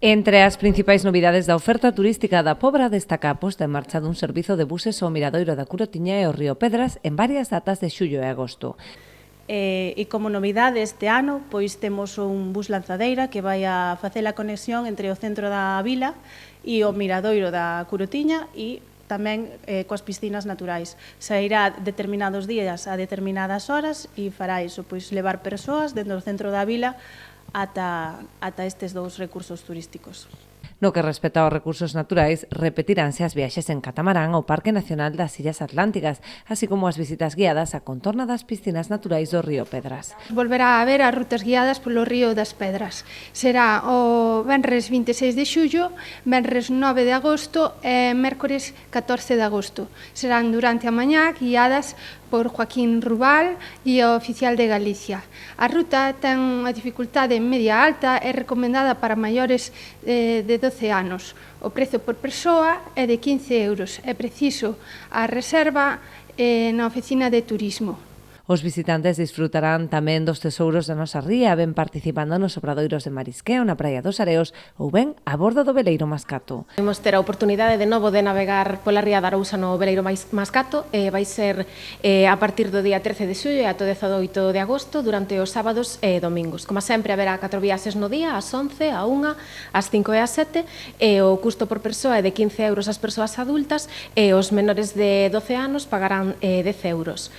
Entre as principais novidades da oferta turística da Pobra destaca a posta en marcha dun servizo de buses ao Miradoiro da Curotiña e ao Río Pedras en varias datas de xullo e agosto. E como novidade este ano, pois temos un bus lanzadeira que vai a facer a conexión entre o centro da vila e o Miradoiro da Curotiña e tamén coas piscinas naturais. Sairá determinados días a determinadas horas e fará iso, pois levar persoas dentro do centro da vila ata estes dous recursos turísticos. No que respecta aos recursos naturais, repetiránse as viaxes en catamarán ao Parque Nacional das Illas Atlánticas, así como as visitas guiadas á contorna das piscinas naturais do Río Pedras. Volverá a haber as rutas guiadas polo Río das Pedras. Será o venres 26 de xullo, venres 9 de agosto e mércores 14 de agosto. Serán durante a mañá guiadas por Joaquín Rubal, guía oficial de Galicia. A ruta ten unha dificultade media alta e recomendada para maiores de 12 anos. O prezo por persoa é de 15 euros. É preciso a reserva na oficina de turismo. Os visitantes disfrutarán tamén dos tesouros da nosa ría, ben participando nos obradoiros de marisqueo na Praia dos Areos ou ben a bordo do veleiro Mascato. Vamos ter a oportunidade de novo de navegar pola ría da Arousa no veleiro Mascato. Vai ser a partir do día 13 de xullo e ata o 18 de agosto durante os sábados e domingos. Como sempre, haberá 4 viaxes no día, ás 11, a 1, ás 5 e ás 7, e o custo por persoa é de 15 euros as persoas adultas e os menores de 12 anos pagarán 10 euros.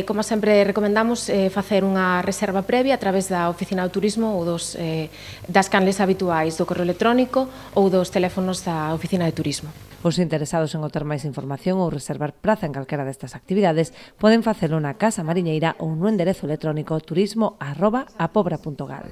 Como sempre recomendamos facer unha reserva previa a través da oficina de turismo ou das canles habituais do correo electrónico ou dos teléfonos da oficina de turismo. Os interesados en obter máis información ou reservar praza en calquera destas actividades poden facelo na Casa Mariñeira ou no enderezo electrónico turismo@apobra.gal.